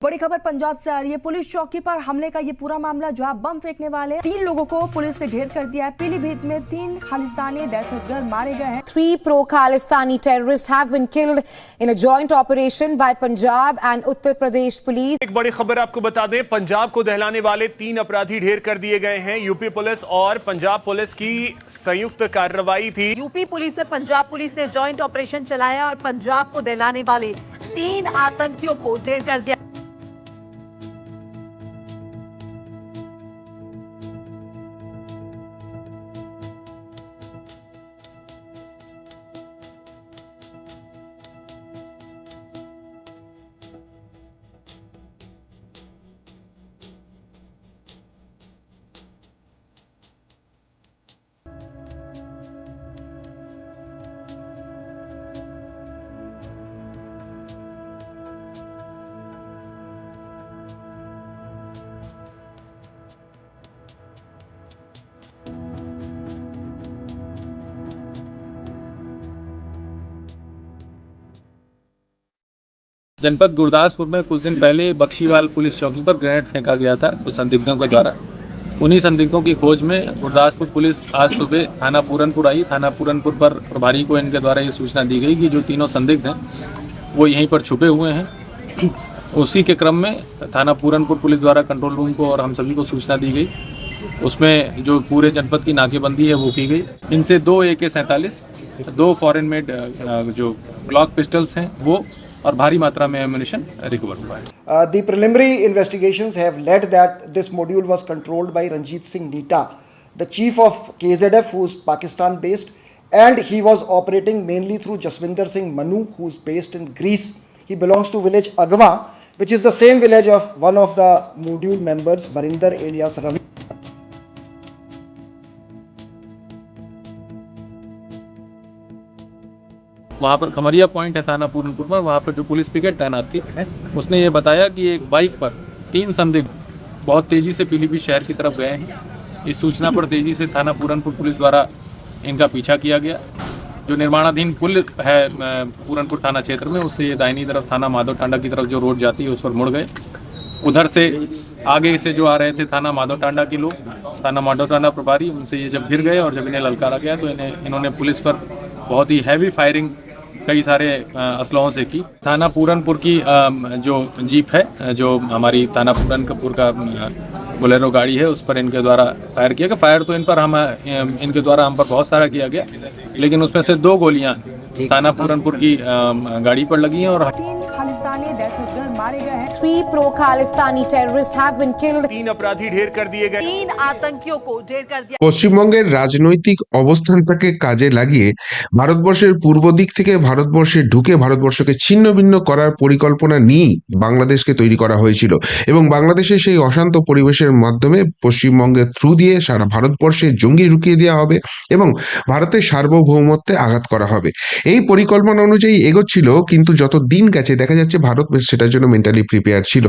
बड़ी खबर पंजाब से आ रही है। पुलिस चौकी पर हमले का ये पूरा मामला, जहां बम फेंकने वाले 3 लोगों को पुलिस ने ढेर कर दिया है। पीलीभीत में 3 खालिस्तानी दहशतगर्द मारे गए हैं। 3 pro-Khalistani terrorists have been killed in a joint operation by Punjab and Uttar Pradesh police. एक बड़ी खबर आपको बता दें, पंजाब को दहलाने वाले 3 अपराधी ढेर कर दिए गए हैं। यूपी पुलिस और पंजाब पुलिस की संयुक्त कार्रवाई थी। यूपी पुलिस और पंजाब पुलिस ने जॉइंट ऑपरेशन चलाया और पंजाब को दहलाने वाले 3 आतंकियों को ढेर कर दिया। जनपद गुरदासपुर में कुछ दिन पहले बख्शीवाल पुलिस चौकी पर ग्रेनेड फेंका गया था कुछ संदिग्धों के द्वारा। उन्हीं संदिग्धों की खोज में गुरदासपुर पुलिस आज सुबह थाना पूरनपुर आई। थाना पूरनपुर पर प्रभारी को इनके द्वारा ये सूचना दी गई कि जो तीनों संदिग्ध हैं वो यहीं पर छुपे हुए हैं। उसी के क्रम में थाना पूरनपुर पुलिस द्वारा कंट्रोल रूम को और हम सभी को सूचना दी गई। उसमें जो पूरे जनपद की नाकेबंदी है वो की गई। इनसे 2 AK-47, 2 फॉरेन मेड जो ग्लॉक पिस्टल्स हैं वो और भारी मात्रा में एम्यूनिशन रिकवर हुआ है। The preliminary investigations have led that this module was controlled by Ranjit Singh Neeta, the chief of KZF, who is Pakistan based, and he was operating mainly through Jaswinder Singh Manu, who is based in Greece. He belongs to village Agwa, which is the same village of one of the module members, Barinder alias Ravi. वहाँ पर Khamaria point है थाना पूरनपुर पर, वहाँ पर जो police picket तैनात थी उसने ये बताया कि एक बाइक पर 3 संदिग्ध बहुत तेज़ी से पीलीभीत शहर की तरफ गए हैं। इस सूचना पर तेज़ी से थाना पूरनपुर पुलिस द्वारा इनका पीछा किया गया। जो निर्माणाधीन पुल है पूरनपुर थाना क्षेत्र में, उससे ये दाहिनी तरफ थाना माधव टांडा की तरफ जो रोड जाती है उस पर मुड़ गए। उधर से आगे से जो आ रहे थे थाना माधव टांडा के लोग, थाना माधव टांडा प्रभारी, उनसे ये जब गिर गए और जब इन्हें ललकारा गया तो इन्होंने पुलिस पर बहुत ही हैवी फायरिंग कई सारे असलहों से की। थाना पूरनपुर की जो जीप है, जो हमारी थाना पूरनपुर का बोलेरो गाड़ी है, उस पर इनके द्वारा फायर किया गया। फायर तो इनके द्वारा हम पर बहुत सारा किया गया, लेकिन उसमें से 2 गोलियां थाना पूरनपुर की गाड़ी पर लगी हैं और 3 खालिस्तानी दहशतगर्द मारे गए हैं। 3 pro-Khalistani terrorists have been killed. 3 अपराधी ढेर कर दिए गए। 3 आतंकियों को ঢের कर दिया। পশ্চিমবঙ্গের রাজনৈতিক অবস্থানটাকে কাজে লাগিয়ে ভারতবর্ষের পূর্ব দিক থেকে ভারতবর্ষে ঢুকে ভারতবর্ষকে ছিন্ন ভিন্ন করার পরিকল্পনা নিয়ে বাংলাদেশকে তৈরি করা হয়েছিল এবং বাংলাদেশে সেই অশান্ত পরিবেশের মাধ্যমে পশ্চিমবঙ্গের থ্রু দিয়ে সারা ভারতবর্ষে জঙ্গি ঢুকিয়ে দেওয়া হবে এবং ভারতের সার্বভৌমত্বে আঘাত করা হবে। এই পরিকল্পনা অনুযায়ী এগোচ্ছিল, কিন্তু যত দিন গেছে দেখা যাচ্ছে ভারত সেটার জন্য মেন্টালি প্রিপেয়ার ছিল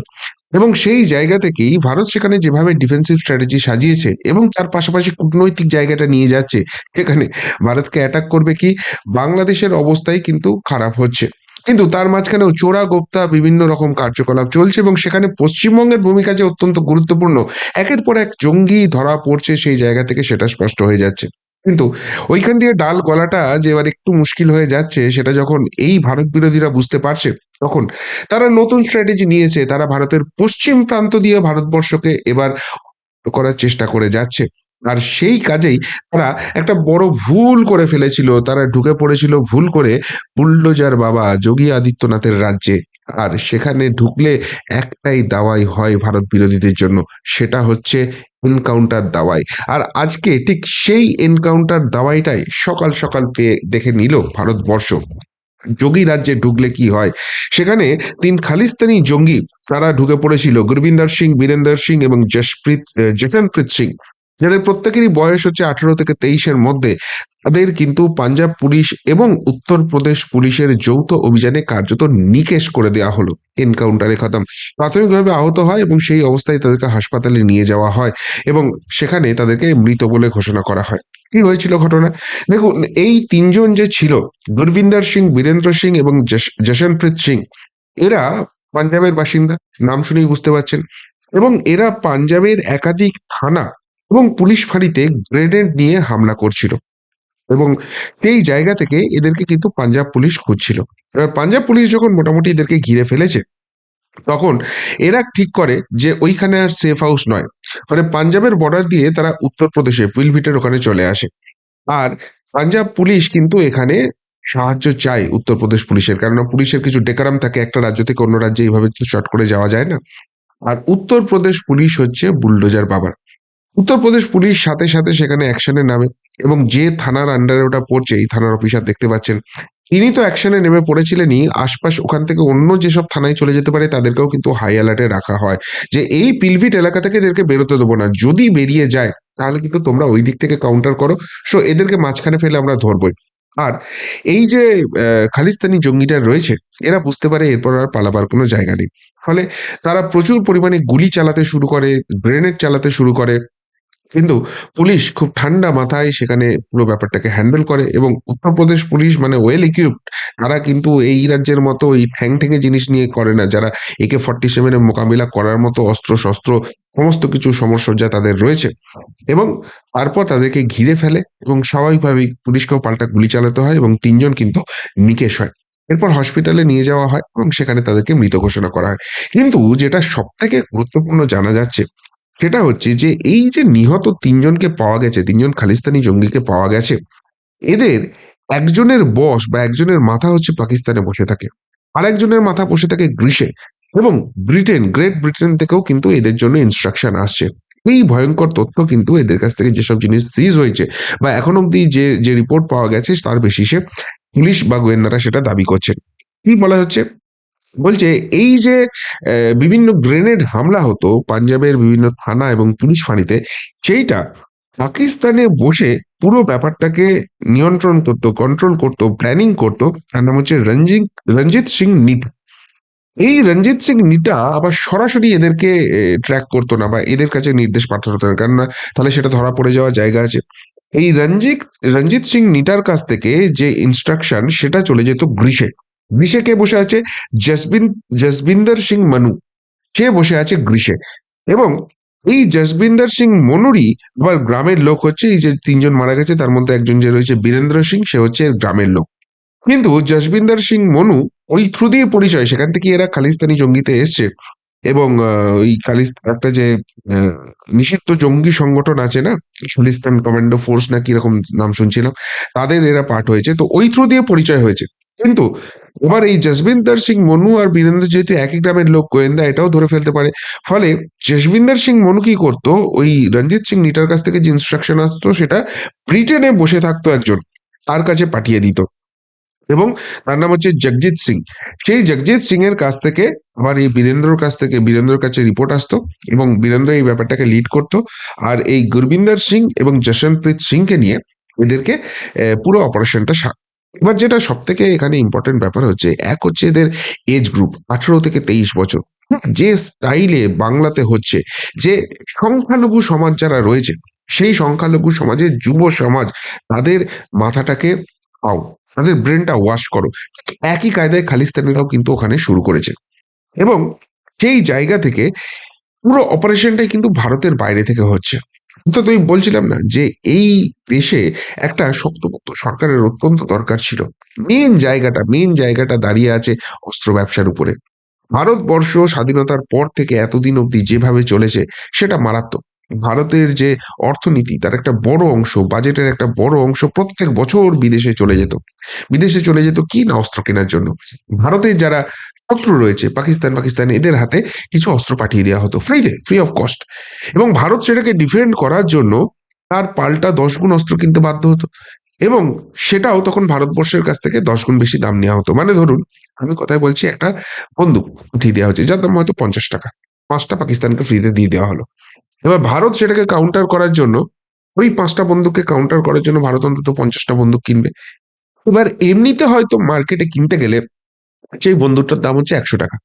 এবং সেই জায়গা থেকেই ভারত সেখানে যেভাবে ডিফেন্সিভ স্ট্র্যাটেজি সাজিয়েছে এবং তার পাশাপাশি কূটনৈতিক জায়গাটা নিয়ে যাচ্ছে, সেখানে ভারতকে অ্যাটাক করবে কি, বাংলাদেশের অবস্থাই কিন্তু খারাপ হচ্ছে। কিন্তু তার মাঝখানেও চোরা গোপ্তা বিভিন্ন রকম কার্যকলাপ চলছে এবং সেখানে পশ্চিমবঙ্গের ভূমিকা যে অত্যন্ত গুরুত্বপূর্ণ, একের পর এক জঙ্গি ধরা পড়ছে সেই জায়গা থেকে সেটা স্পষ্ট হয়ে যাচ্ছে। কিন্তু ওইখান দিয়ে ডাল গলাটা যে এবার একটু মুশকিল হয়ে যাচ্ছে, সেটা যখন এই ভারত বিরোধীরা বুঝতে পারছে, তখন তারা নতুন স্ট্র্যাটেজি নিয়েছে। তারা ভারতের পশ্চিম প্রান্ত দিয়ে ভারতবর্ষকে এবার করার চেষ্টা করে যাচ্ছে। আর সেই কাজেই তারা একটা বড় ভুল করে ফেলেছিল। তারা ঢুকে পড়েছিল ভুল করে বুলডোজার বাবা যোগী আদিত্যনাথের রাজ্যে। আর সেখানে ঢুকলে একটাই দাওয়াই হয় ভারত বিরোধীদের জন্য, সেটা হচ্ছে এনকাউন্টার দাওয়াই। আর আজকে ঠিক সেই এনকাউন্টার দাওয়াইটাই সকাল সকাল পেয়ে দেখে নিল ভারতবর্ষ। যোগী রাজ্যে ঢুকলে কি হয়, সেখানে 3 খালিস্তানি জঙ্গি তারা ঢুকে পড়েছিল, গুরবিন্দর সিং, বীরেন্দর সিং এবং জশনপ্রীত সিং, যাদের প্রত্যেকেরই বয়স হচ্ছে 18 থেকে 23-এর মধ্যে। তাদের কিন্তু পাঞ্জাব পুলিশ এবং উত্তরপ্রদেশ পুলিশের যৌথ অভিযানে কার্যত নিকেশ করে দেওয়া হলো। এনকাউন্টারে খতম। প্রাথমিকভাবে আহত হয় এবং সেই অবস্থায় তাদেরকে হাসপাতালে নিয়ে যাওয়া হয় এবং সেখানে তাদেরকে মৃত বলে ঘোষণা করা হয়। কি হয়েছিল ঘটনা দেখুন। এই 3 জন যে ছিল, গুরবিন্দর সিং, বীরেন্দ্র সিং এবং জশনপ্রীত সিং, এরা পাঞ্জাবের বাসিন্দা, নাম শুনেই বুঝতে পারছেন। এবং এরা পাঞ্জাবের একাধিক থানা এবং পুলিশ ফাঁড়িতে গ্রেনেড নিয়ে হামলা করছিল এবং সেই জায়গা থেকে এদেরকে কিন্তু পাঞ্জাব পুলিশ খুঁজছিল। এবার পাঞ্জাব পুলিশ যখন মোটামুটি এদেরকে ঘিরে ফেলেছে, তখন এরা ঠিক করে যে ওইখানে আর সেফ হাউস নয়, ফলে পাঞ্জাবের বর্ডার দিয়ে তারা উত্তরপ্রদেশে পিলভিটের ওখানে চলে আসে। আর পাঞ্জাব পুলিশ কিন্তু এখানে সাহায্য চায় উত্তরপ্রদেশ পুলিশের, কারণ পুলিশের কিছু ডেকারাম থাকে, একটা রাজ্য থেকে অন্য রাজ্যে এইভাবে তো চট করে যাওয়া যায় না। আর উত্তরপ্রদেশ পুলিশ হচ্ছে বুলডোজার বাবার। উত্তরপ্রদেশ পুলিশ সাথে সাথে সেখানে অ্যাকশনে নামে এবং যে থানার আন্ডারে ওটা পড়ছে, এই থানার অফিসার দেখতে পাচ্ছেন, তিনি তো অ্যাকশনে নেমে পড়েছিলেনই, আশপাশ ওখান থেকে অন্য যেসব থানায় চলে যেতে পারে তাদেরকেও কিন্তু হাই অ্যালার্টে রাখা হয় যে এই পিলভিট এলাকা থেকে এদেরকে বেরোতে দেবো না, যদি বেরিয়ে যায় তাহলে কিন্তু তোমরা ওই দিক থেকে কাউন্টার করো, সো এদেরকে মাঝখানে ফেলে আমরা ধরবই। আর এই যে খালিস্তানি জঙ্গিটা রয়েছে, এরা বুঝতে পারে এরপর আর পালাবার কোনো জায়গা নেই, ফলে তারা প্রচুর পরিমাণে গুলি চালাতে শুরু করে, গ্রেনেড চালাতে শুরু করে। কিন্তু পুলিশ খুব ঠান্ডা মাথায় সেখানে পুরো ব্যাপারটাকে হ্যান্ডেল করে এবং উত্তরপ্রদেশ পুলিশ মানে ওয়েল ইকুইপড, তারা কিন্তু এই রাজ্যের মতো এই ঠ্যাং ঠ্যাঙে জিনিস নিয়ে করে না, যারা AK-47 মোকাবিলা করার মতো অস্ত্র শস্ত্র সমস্ত কিছু সমরসজ্জা তাদের রয়েছে। এবং তারপর তাদেরকে ঘিরে ফেলে এবং স্বাভাবিকভাবেই পুলিশকেও পাল্টা গুলি চালাতে হয় এবং 3জন কিন্তু নিকেশ হয়। এরপর হসপিটালে নিয়ে যাওয়া হয় এবং সেখানে তাদেরকে মৃত ঘোষণা করা হয়। কিন্তু যেটা সব থেকে গুরুত্বপূর্ণ জানা যাচ্ছে সেটা হচ্ছে যে এই যে নিহত 3জনকে পাওয়া গেছে, 3জন খালিস্তানি জঙ্গিকে পাওয়া গেছে, এদের একজনের বস বা একজনের মাথা হচ্ছে পাকিস্তানে বসে থাকে, আর একজনের মাথা বসে থাকে গ্রিসে, এবং গ্রেট ব্রিটেন থেকেও কিন্তু এদের জন্য ইনস্ট্রাকশন আসছে। এই ভয়ঙ্কর তথ্য কিন্তু এদের কাছ থেকে যেসব জিনিস সিজ হয়েছে বা এখন অব্দি যে রিপোর্ট পাওয়া গেছে তার বেসিসে পুলিশ বা গোয়েন্দারা সেটা দাবি করছেন। কি বলা হচ্ছে, বলছে এই যে বিভিন্ন গ্রেনেড হামলা হতো পাঞ্জাবের বিভিন্ন থানা এবং পুলিশ ফাঁড়িতে, সেইটা পাকিস্তানে বসে পুরো ব্যাপারটাকে নিয়ন্ত্রণ করতো, কন্ট্রোল করতো, প্ল্যানিং করতো। তার নাম হচ্ছে রঞ্জিত সিং নিটা। এই রঞ্জিত সিং নিটা আবার সরাসরি এদেরকে ট্র্যাক করতো না বা এদের কাছে নির্দেশ পাঠাতো না, কেননা তাহলে সেটা ধরা পড়ে যাওয়ার জায়গা আছে। এই রঞ্জিত সিং নিটার কাছ থেকে যে ইনস্ট্রাকশন সেটা চলে যেত গ্রিসে। গ্রিসে কে বসে আছে? জসবিন্দর সিং মনু, সে বসে আছে গ্রিসে। এবং এই জসবিন্দর সিং মনুরই আবার গ্রামের লোক হচ্ছে, এই যে 3জন মারা গেছে তার মধ্যে একজন যে রয়েছে বীরেন্দ্র সিং, সে হচ্ছে গ্রামের লোক। কিন্তু জসবিন্দর সিং মনু ওই থ্রু দিয়ে পরিচয়, সেখান থেকে এরা খালিস্তানি জঙ্গিতে এসছে এবং ওই একটা যে নিষিদ্ধ জঙ্গি সংগঠন আছে না, খালিস্তান কমান্ডো ফোর্স না কিরকম নাম শুনছিলাম, তাদের এরা পার্ট হয়েছে, তো ওই থ্রু দিয়ে পরিচয় হয়েছে। কিন্তু এবার এই জসবিন্দর সিং মনু আর বীরেন্দ্র যেহেতু একই গ্রামের লোক, গোয়েন্দা এটাও ধরে ফেলতে পারে, ফলে জসবিন্দর সিং মনু কি করতো, ওই রঞ্জিত সিং নিটার কাছ থেকে যে ইনস্ট্রাকশন আসতো সেটা ব্রিটেনে বসে থাকতো একজন, তার কাছে পাঠিয়ে দিত এবং তার নাম হচ্ছে জগজিৎ সিং। সেই জগজিৎ সিং এর কাছ থেকে আবার এই বীরেন্দ্রর কাছে রিপোর্ট আসতো এবং বীরেন্দ্র এই ব্যাপারটাকে লিড করতো। আর এই গুরবিন্দর সিং এবং জশনপ্রীত সিংকে নিয়ে এদেরকে পুরো অপারেশনটা। এবার যেটা সব থেকে এখানে ইম্পর্টেন্ট ব্যাপার হচ্ছে, এক হচ্ছে এদের এজ গ্রুপ 18 থেকে 23 বছর। যে স্টাইলে বাংলাতে হচ্ছে, যে সংখ্যালঘু সমাজ যারা রয়েছে সেই সংখ্যালঘু সমাজের যুব সমাজ, তাদের মাথাটাকে পাও, তাদের ব্রেনটা ওয়াশ করো, একই কায়দায় খালিস্তানিরাও কিন্তু ওখানে শুরু করেছে। এবং সেই জায়গা থেকে পুরো অপারেশনটাই কিন্তু ভারতের বাইরে থেকে হচ্ছে। তো তুই বলছিলাম না যে এই দেশে একটা শক্তপোক্ত সরকারের অত্যন্ত দরকার ছিল। মেন জায়গাটা দাঁড়িয়ে আছে অস্ত্র ব্যবসার উপরে। ভারতবর্ষ স্বাধীনতার পর থেকে এতদিন অব্দি যেভাবে চলেছে সেটা মারাত্মক। ভারতের যে অর্থনীতি, তার একটা বড় অংশ, বাজেটের একটা বড় অংশ প্রত্যেক বছর বিদেশে চলে যেত কি না, অস্ত্র কেনার জন্য। ভারতের যারা শত্রু রয়েছে পাকিস্তান এদের হাতে কিছু অস্ত্র পাঠিয়ে দেওয়া হতো ফ্রি অফ কস্ট, এবং ভারত সেটাকে ডিফেন্ড করার জন্য তার পাল্টা 10 গুণ অস্ত্র কিনতে বাধ্য হতো, এবং সেটাও তখন ভারতবর্ষের কাছ থেকে 10 গুণ বেশি দাম নেওয়া হতো। মানে ধরুন আমি কথায় বলছি, একটা বন্দুক উঠিয়ে দেওয়া হচ্ছে যার দাম হয়তো 50 টাকা, 5টা পাকিস্তানকে ফ্রিতে দিয়ে দেওয়া হলো। এবার ভারত সেটাকে কাউন্টার করার জন্য, ওই 5টা বন্দুককে কাউন্টার করার জন্য ভারত অন্তত 50টা বন্দুক কিনবে। এবার এমনিতে হয়তো মার্কেটে কিনতে গেলে সেই বন্দুকটার দাম হচ্ছে 100 টাকা,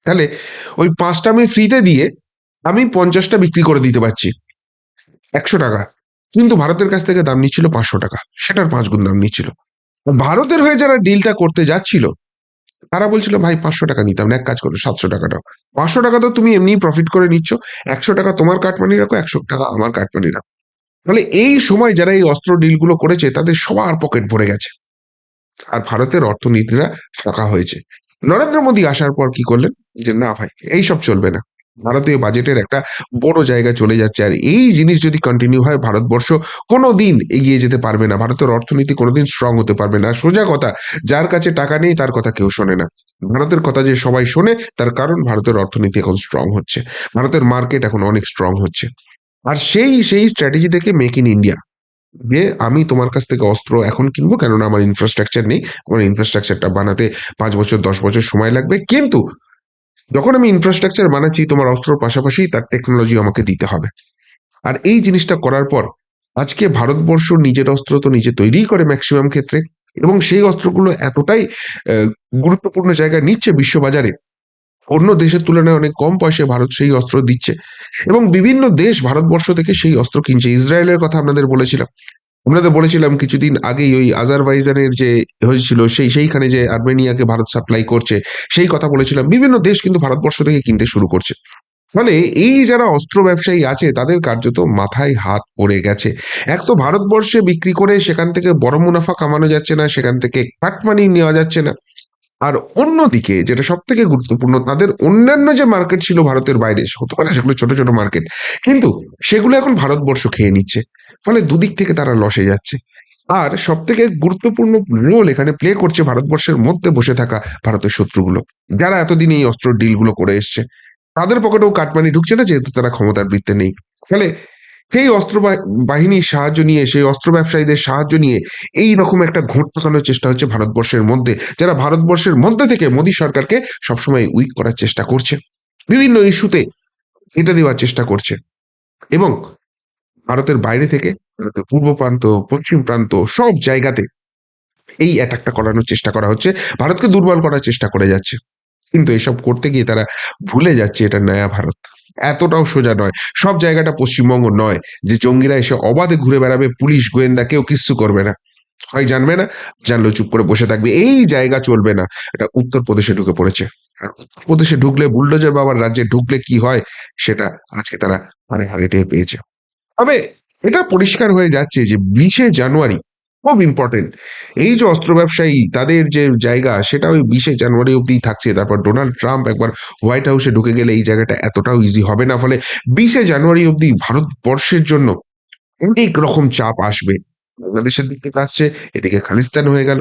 তাহলে ওই 5টা আমি ফ্রিতে দিয়ে আমি 50টা বিক্রি করে দিতে পারছি 100 টাকা, কিন্তু ভারতের কাছ থেকে দাম নিচ্ছিল 500 টাকা, সেটার 5 গুণ দাম নিচ্ছিল। ভারতের হয়ে যারা ডিলটা করতে যাচ্ছিল তারা বলছিল ভাই 500 টাকা নিতাম না, এক কাজ করো 700 টাকা দাও। 500 টাকা তো তুমি এমনি প্রফিট করে নিচ্ছ, 100 টাকা তোমার কাটমানি রাখো, 100 টাকা আমার কাটমানি রাখো। তাহলে এই সময় যারা এই অস্ত্র ডিলগুলো করেছে তাদের সবার পকেট ভরে গেছে, আর ভারতের অর্থনীতিরা ফাঁকা হয়েছে। নরেন্দ্র মোদী আসার পর কি করলেন যে না ভাই এইসব চলবে না, ভারতীয় বাজেটের একটা বড় জায়গা চলে যাচ্ছে, আর এই জিনিস যদি কন্টিনিউ হয় ভারতবর্ষ কোনোদিন এগিয়ে যেতে পারবে না, ভারতের অর্থনীতি কোনোদিন স্ট্রং হতে পারবে না। সোজা কথা, যার কাছে টাকা নেই তার কথা কেউ শোনে না, ভারতের কথা যে সবাই শোনে তার কারণ ভারতের অর্থনীতি এখন স্ট্রং হচ্ছে, ভারতের মার্কেট এখন অনেক স্ট্রং হচ্ছে। আর সেই স্ট্র্যাটেজি থেকে মেক ইন ইন্ডিয়া, যে আমি তোমার কাছ থেকে অস্ত্র এখন কিনবো কেননা আমার ইনফ্রাস্ট্রাকচার নেই, আমার ইনফ্রাস্ট্রাকচারটা বানাতে 5 বছর 10 বছর সময় লাগবে, কিন্তু যখন আমি ইনফ্রাস্ট্রাকচার বানাচ্ছি তোমার অস্ত্রর পাশাপাশি তার টেকনোলজি আমাকে দিতে হবে। আর এই জিনিসটা করার পর আজকে ভারতবর্ষ নিজের অস্ত্র তো নিজে তৈরিই করে ম্যাক্সিমাম ক্ষেত্রে, এবং সেই অস্ত্রগুলো এতটাই গুরুত্বপূর্ণ জায়গা নিচ্ছে বিশ্ববাজারে, অন্য দেশের তুলনায় অনেক কম পয়সায় ভারত সেই অস্ত্র দিচ্ছে, এবং বিভিন্ন দেশ ভারতবর্ষ থেকে সেই অস্ত্র কিনছে। ইসরায়েলের কথা আপনাদের বলেছিলাম কিছুদিন আগেই, ওই আজারবাইজানের যে হয়েছিল সেইখানে যে আর্মেনিয়াকে ভারত সাপ্লাই করছে সেই কথা বলেছিলাম। বিভিন্ন দেশ কিন্তু ভারতবর্ষ থেকে কিনতে শুরু করছে, ফলে এই যারা অস্ত্র ব্যবসায়ী আছে তাদের কার্যত মাথায় হাত পড়ে গেছে। এক তো ভারতবর্ষে বিক্রি করে সেখান থেকে বড় মুনাফা কামানো যাচ্ছে না, সেখান থেকে কাটমানি নেওয়া যাচ্ছে না, আর অন্যদিকে যেটা সব থেকে গুরুত্বপূর্ণ, তাদের অন্যান্য যে মার্কেট ছিল ভারতের বাইরে, হতে পারে সেগুলো ছোট ছোট মার্কেট, কিন্তু সেগুলো এখন ভারতবর্ষ খেয়ে নিচ্ছে, ফলে দুদিক থেকে তারা লসে যাচ্ছে। আর সব থেকে গুরুত্বপূর্ণ রোল এখানে প্লে করছে ভারতবর্ষের মধ্যে বসে থাকা ভারতের শত্রুগুলো, যারা এতদিন এই অস্ত্র ডিলগুলো করে এসছে, তাদের পকেটেও কাটমানি ঢুকছে না যেহেতু তারা ক্ষমতার বৃত্তে নেই। ফলে সেই অস্ত্র বাহিনীর সাহায্য নিয়ে, সেই অস্ত্র ব্যবসায়ীদের সাহায্য নিয়ে এই রকম একটা ঘোট পাকানোর চেষ্টা হচ্ছে ভারতবর্ষের মধ্যে, যারা ভারতবর্ষের মধ্যে থেকে মোদী সরকারকে সবসময় উইক করার চেষ্টা করছে, বিভিন্ন ইস্যুতে এটা দেওয়ার চেষ্টা করছে, এবং ভারতের বাইরে থেকে ভারতের পূর্ব প্রান্ত, পশ্চিম প্রান্ত, সব জায়গাতে এই অ্যাটাকটা করানোর চেষ্টা করা হচ্ছে, ভারতকে দুর্বল করার চেষ্টা করে যাচ্ছে। কিন্তু এসব করতে গিয়ে তারা ভুলে যাচ্ছে এটা নয়া ভারত, এতটাও সোজা নয়, সব জায়গাটা পশ্চিমবঙ্গ নয় যে জঙ্গিরা এসে অবাধে ঘুরে বেড়াবে, পুলিশ গোয়েন্দা কেউ কিচ্ছু করবে না, হয় জানবে না, জানলেও চুপ করে বসে থাকবে, এই জায়গা চলবে না। এটা উত্তরপ্রদেশে ঢুকে পড়েছে, আর উত্তরপ্রদেশে ঢুকলে, বুলডোজার বাবার রাজ্যে ঢুকলে কি হয় সেটা আজকে তারা হারে টের পেয়েছে। তবে এটা পরিষ্কার হয়ে যাচ্ছে যে 20শে জানুয়ারি খুব ইম্পর্টেন্ট, এই যে অস্ত্র ব্যবসায়ী তাদের যে জায়গা সেটা ওই 20শে জানুয়ারি অব্দি থাকছে, তারপর ডোনাল্ড ট্রাম্প একবার হোয়াইট হাউসে ঢুকে গেলে এই জায়গাটা এতটাও ইজি হবে না, ফলে 20শে জানুয়ারি অব্দি ভারতবর্ষের জন্য অনেক রকম চাপ আসবে। বাংলাদেশের দিক থেকে আসছে, এদিকে খালিস্তান হয়ে গেল,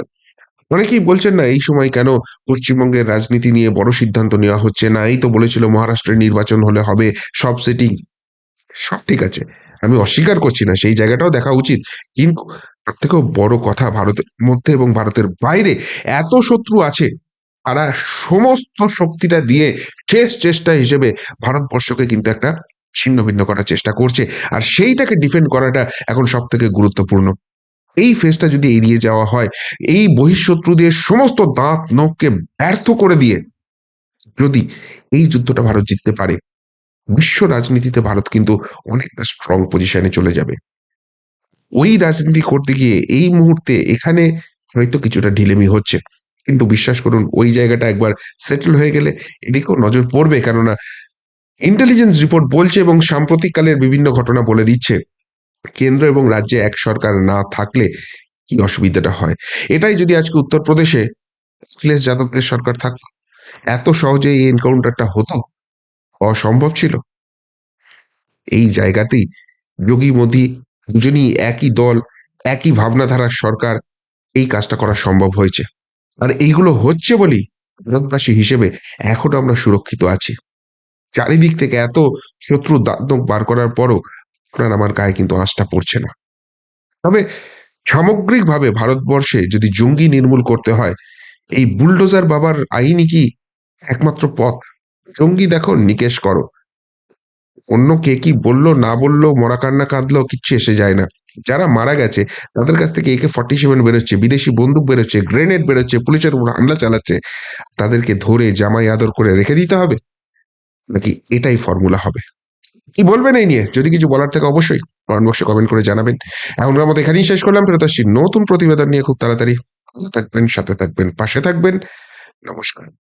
অনেকেই বলছেন না এই সময় কেন পশ্চিমবঙ্গের রাজনীতি নিয়ে বড় সিদ্ধান্ত নেওয়া হচ্ছে না, এই তো বলেছিল মহারাষ্ট্রের নির্বাচন হলে হবে, সব সেটিং, সব ঠিক আছে, আমি অস্বীকার করছি না, সেই জায়গাটাও দেখা উচিত, কিন্তু তার থেকেও বড় কথা ভারতের মধ্যে এবং ভারতের বাইরে এত শত্রু আছে, তারা সমস্ত শক্তিটা দিয়ে শেষ চেষ্টা হিসেবে ভারতবর্ষকে কিন্তু একটা ছিন্ন ভিন্ন করার চেষ্টা করছে, আর সেইটাকে ডিফেন্ড করাটা এখন সব থেকে গুরুত্বপূর্ণ। এই ফেজটা যদি এড়িয়ে যাওয়া হয়, এই বহিঃশত্রুদের সমস্ত দাঁত নখকে ব্যর্থ করে দিয়ে যদি এই যুদ্ধটা ভারত জিততে পারে, বিশ্ব রাজনীতিতে ভারত কিন্তু অনেকটা স্ট্রং পজিশনে চলে যাবে। ওই রাজনীতি করতে গিয়ে এই মুহূর্তে এখানে হয়তো কিছুটা ঢিলেমি হচ্ছে, কিন্তু বিশ্বাস করুন ওই জায়গাটা একবার সেটেল হয়ে গেলে এদিকেও নজর পড়বে, কেননা ইন্টেলিজেন্স রিপোর্ট বলছে এবং সাম্প্রতিককালের বিভিন্ন ঘটনা বলে দিচ্ছে কেন্দ্র এবং রাজ্যে এক সরকার না থাকলে কি অসুবিধাটা হয়। এটাই যদি আজকে উত্তরপ্রদেশে অখিলেশ যাদবের সরকার থাকতো, এত সহজে এই এনকাউন্টারটা হতো? অসম্ভব ছিল। এই জায়গাতেই যোগী মোদী দুজনই একই দল, একই ভাবনাধারার সরকার, এই কাজটা করা সম্ভব হয়েছে, আর এইগুলো হচ্ছে বলেই ভারতবাসী হিসেবে এখনো আমরা সুরক্ষিত আছি। চারিদিক থেকে এত শত্রু দাঁত বার করার পরও আপনার আমার গায়ে কিন্তু আঁচটা পড়ছে না। তবে সামগ্রিকভাবে ভারতবর্ষে যদি জঙ্গি নির্মূল করতে হয়, এই বুলডোজার বাবার আইনই কি একমাত্র পথ? জঙ্গি দেখো, নিকেশ করো, অন্য কে কি বললো না বললো, মরা কান্না কাঁদলো, কিচ্ছু এসে যায় না। যারা মারা গেছে তাদের কাছ থেকে AK-47 বেরোচ্ছে, বিদেশি বন্দুক বেরোচ্ছে, গ্রেনেড বেরোচ্ছে, পুলিশের উপর হামলা চালাচ্ছে, তাদেরকে ধরে জামাই আদর করে রেখে দিতে হবে, নাকি এটাই ফর্মুলা হবে? কি বলবেন এই নিয়ে? যদি কিছু বলার থাকে অবশ্যই কমেন্ট বক্সে কমেন্ট করে জানাবেন। এখনকার মতো এখানেই শেষ করলাম, ফেরত আসছি নতুন প্রতিবেদন নিয়ে খুব তাড়াতাড়ি। ভালো থাকবেন, সাথে থাকবেন, পাশে থাকবেন। নমস্কার।